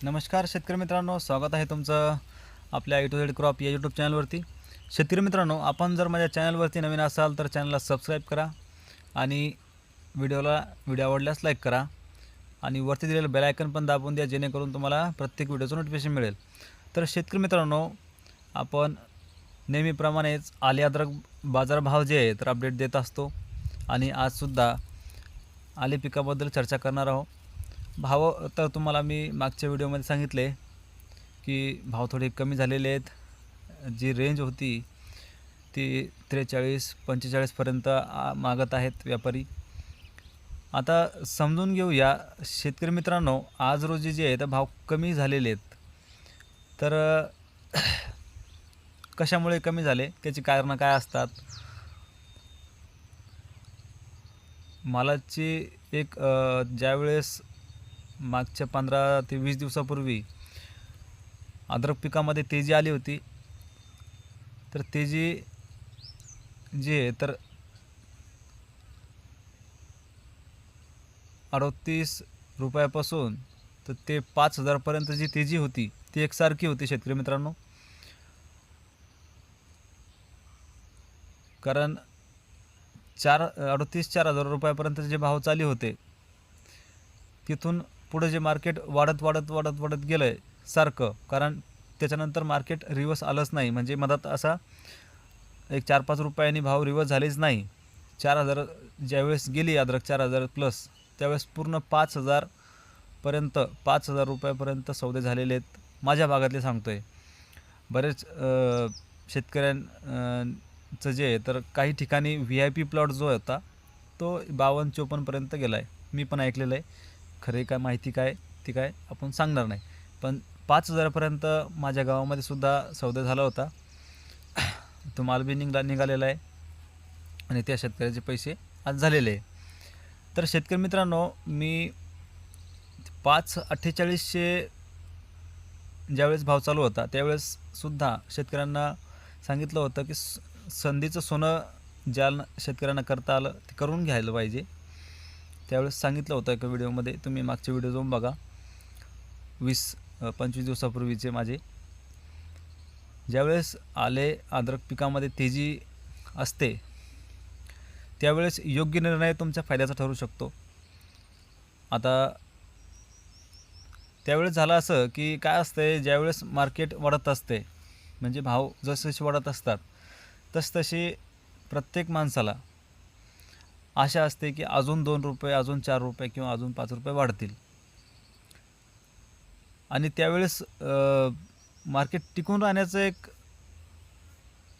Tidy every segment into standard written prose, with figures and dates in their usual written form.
नमस्कार शेतकरी मित्रांनो, स्वागत आहे तुमचं आपल्या ए टू झेड क्रॉप या यूट्यूब चॅनलवरती. शेतकरी मित्रांनो, आपण जर माझ्या चॅनलवरती नवीन असाल तर चॅनलला सबस्क्राईब करा आणि व्हिडिओ आवडल्यास लाईक करा आणि वरती दिलेलं बेल आयकन पण दाबून द्या, जेणेकरून तुम्हाला प्रत्येक व्हिडिओचं नोटिफिकेशन मिळेल. तर शेतकरी मित्रांनो, आपण नेहमीप्रमाणेच आले अद्रक बाजारभाव जे आहे तर अपडेट देत असतो आणि आजसुद्धा आले पिकाबद्दल चर्चा करणार आहोत. भाव तर तुम्हाला मी मागच्या व्हिडिओमध्ये सांगितले की भाव थोडे कमी झालेले आहेत. जी रेंज होती ती 43-45पर्यंत मागत आहेत व्यापारी. आता समजून घेऊया शेतकरी मित्रांनो, आज रोजी जे आहे तर भाव कमी झालेले आहेत. तर कशामुळे कमी झाले, त्याची कारणं काय असतात? मालाची एक ज्यावेळेस मागच्या 15 ते 20 दिवसापूर्वी अद्रक पिकामध्ये तेजी आली होती, तर तेजी जी आहे तर 38 रुपयापासून तर ते 5,000पर्यंत जी तेजी होती ती एकसारखी होती शेतकरी मित्रांनो. कारण 4,000 रुपयापर्यंत जे भाव चालू होते, तिथून पुढे जे मार्केट वाढत गेलं आहे सारखं. कारण त्याच्यानंतर मार्केट रिवर्स आलंच नाही, म्हणजे मधात असा एक 4-5 रुपयांनी भाव रिवर्स झालेच नाही. 4,000 ज्यावेळेस गेली अद्रक 4,000 प्लस, त्यावेळेस पूर्ण 5,000 रुपयापर्यंत सौदे झालेले आहेत. माझ्या भागातले सांगतो आहे. बरेच शेतकऱ्यांचं जे आहे तर काही ठिकाणी VIP प्लॉट जो होता तो 52-54पर्यंत गेला आहे. मी पण ऐकलेलं आहे. खरे काय माहिती काय ती काय आपण सांगणार नाही, पण 5,000पर्यंत माझ्या गावामध्ये सुद्धा सौदा झाला होता. तो माल बी निघालेला आहे आणि त्या शेतकऱ्याचे पैसे आज झालेले आहे. तर शेतकरी मित्रांनो, मी 5,4800 ज्यावेळेस भाव चालू होता त्यावेळेस सुद्धा शेतकऱ्यांना सांगितलं होतं की संधीचं सोनं ज्या शेतकऱ्यांना करता आलं ते करून घ्यायला पाहिजे. त्यावेळेस सांगितलं होतं एका व्हिडिओमध्ये, तुम्ही मागचे व्हिडिओ जाऊन बघा. 20-25 दिवसापूर्वीचे माझे. ज्यावेळेस आले अद्रक पिकामध्ये तेजी असते त्यावेळेस योग्य निर्णय तुमच्या फायद्याचा ठरू शकतो. आता त्यावेळेस झालं असं की काय असते, ज्यावेळेस मार्केट वाढत असते, म्हणजे भाव जसजसे वाढत असतात तसतशी प्रत्येक माणसाला आशा असते की अजून 2 रुपये, अजून 4 रुपये किंवा अजून 5 रुपये वाढतील. आणि त्यावेळेस मार्केट टिकून राहण्याचं एक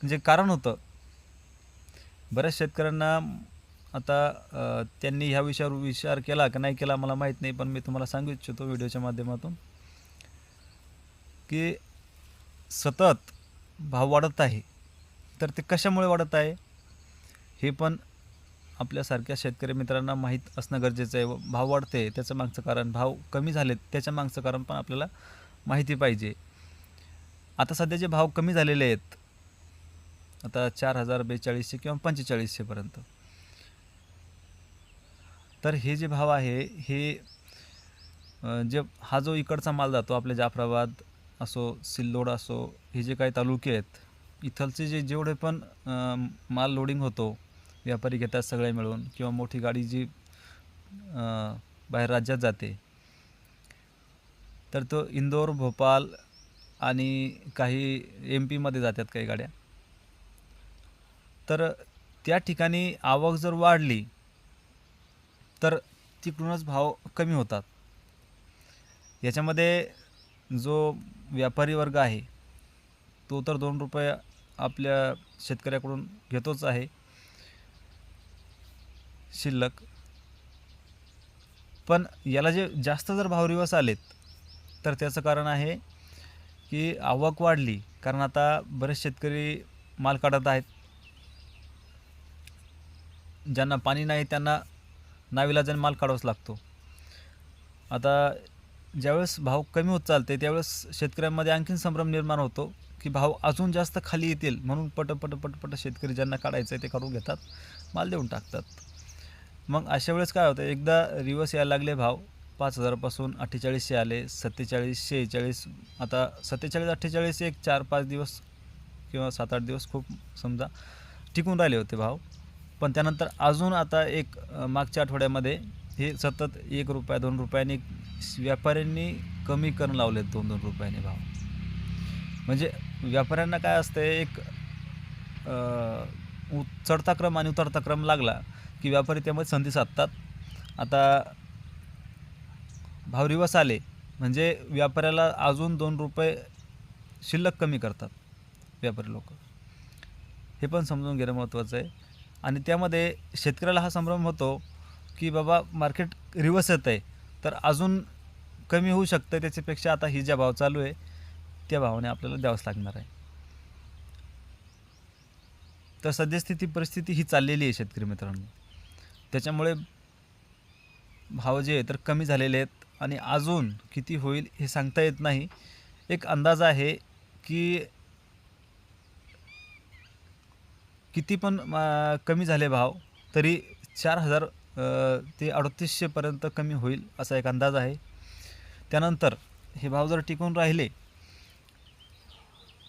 म्हणजे कारण होतं. बऱ्याच शेतकऱ्यांना आता त्यांनी ह्या विषयावर विचार केला की नाही केला मला माहीत नाही, पण मी तुम्हाला सांगू इच्छितो व्हिडिओच्या माध्यमातून की सतत भाव वाढत आहे. तर ते कशामुळे वाढत आहे हे पण आपल्यासारख्या शेतकरी मित्रांना माहीत असणं गरजेचं आहे. भाव वाढते त्याचं मागचं कारण, भाव कमी झालेत त्याच्या मागचं कारण पण आपल्याला माहिती पाहिजे. आता सध्या जे भाव कमी झालेले आहेत, आता 4,042 किंवा 45पर्यंत, तर हे जे भाव आहे हे जे हा जो इकडचा माल जातो आपल्या जाफराबाद असो, सिल्लोड असो, हे जे काही तालुके आहेत, इथलचे जेवढे पण माल लोडिंग होतो, व्यापारी घेतात सगळे मिळून, किंवा मोठी गाडी जी बाहेर राज्यात जाते, तर तो इंदोर, भोपाळ आणि काही MP मध्ये जातात काही गाड्या. तर त्या ठिकाणी आवक जर वाढली तर तिकडूनच भाव कमी होतात. याच्यामध्ये जो व्यापारी वर्ग आहे तो तर 2 रुपये आपल्या शेतकऱ्याकडून घेतोच आहे शिल्लक. पण याला जे जास्त जर भाव रिवर्स आलेत तर त्याचं कारण आहे की आवक वाढली. कारण आता बरेच शेतकरी माल काढत आहेत. ज्यांना पाणी नाही त्यांना नाविलाजाने माल काढावाच लागतो. आता ज्यावेळेस भाव कमी होत चालते त्यावेळेस शेतकऱ्यांमध्ये आणखीन संभ्रम निर्माण होतो की भाव अजून जास्त खाली येतील, म्हणून पट शेतकरी ज्यांना काढायचं आहे ते काढून घेतात, माल देऊन टाकतात. मग अशा वेळेस काय होतं, एकदा रिवर्स यायला लागले भाव 5,000पासून 4800 आले, 4700, 46, आता 47-48 एक 4-5 दिवस किंवा 7-8 दिवस खूप समजा टिकून राहिले होते भाव. पण त्यानंतर अजून आता एक मागच्या आठवड्यामध्ये हे सतत ₹1, ₹2 व्यापाऱ्यांनी कमी करून लावलेत 2-2 रुपयाने भाव. म्हणजे व्यापाऱ्यांना काय असतं, एक चढता क्रम आणि उतरता क्रम लागला की व्यापारी त्यामध्ये संधी साधतात. आता भाव रिवर्स आले म्हणजे व्यापाऱ्याला अजून ₹2 शिल्लक कमी करतात व्यापारी लोक. हे पण समजून घेणं महत्त्वाचं आहे. आणि त्यामध्ये शेतकऱ्याला हा संभ्रम होतो की बाबा मार्केट रिवर्स येत आहे, तर अजून कमी होऊ शकतं, त्याच्यापेक्षा आता ही ज्या भाव चालू आहे त्या भावाने आपल्याला द्यावंच लागणार आहे. तर सद्यस्थिती परिस्थिती ही चाललेली आहे शेतकरी मित्रांनो. त्याच्यामुळे भाव जे आहे तर कमी झालेले आहेत आणि अजून किती होईल हे सांगता येत नाही. एक अंदाज आहे की किती पण कमी झाले भाव तरी 4,000 ते 3,800 पर्यंत कमी होईल असा एक अंदाज आहे. त्यानंतर हे भाव जर टिकून राहिले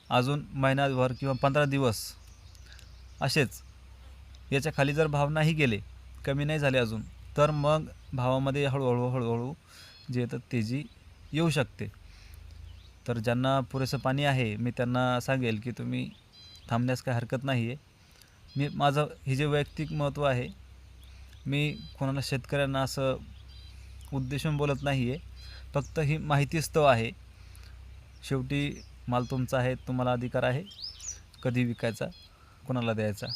अजून महिनाभर किंवा 15 दिवस असेच, याच्या खाली जर भाव नाही गेले, कमी नाही झाले अजून, तर मग भावामध्ये हळूहळू जे तर तेजी येऊ शकते. तर ज्यांना पुरेसं पाणी आहे मी त्यांना सांगेल की तुम्ही थांबण्यास काही हरकत नाही आहे. माझं हे जे वैयक्तिक महत्त्व आहे, मी कोणाला शेतकऱ्यांना असं उद्देशून बोलत नाही आहे, फक्त ही माहितीस्तव आहे. शेवटी माल तुमचा आहे, तुम्हाला अधिकार आहे कधी विकायचा, कोणाला द्यायचा.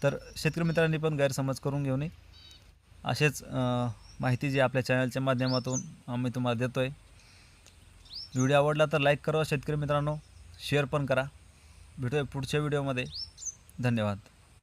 तर शेतकरी मित्रांनी पण गैरसमज करून घेऊ नये. असेच माहिती जी आपल्या चॅनलच्या माध्यमातून आम्ही तुम्हाला देतो आहे. व्हिडिओ आवडला तर लाईक करा शेतकरी मित्रांनो, शेअर पण करा. भेटूया पुढच्या व्हिडिओमध्ये. धन्यवाद.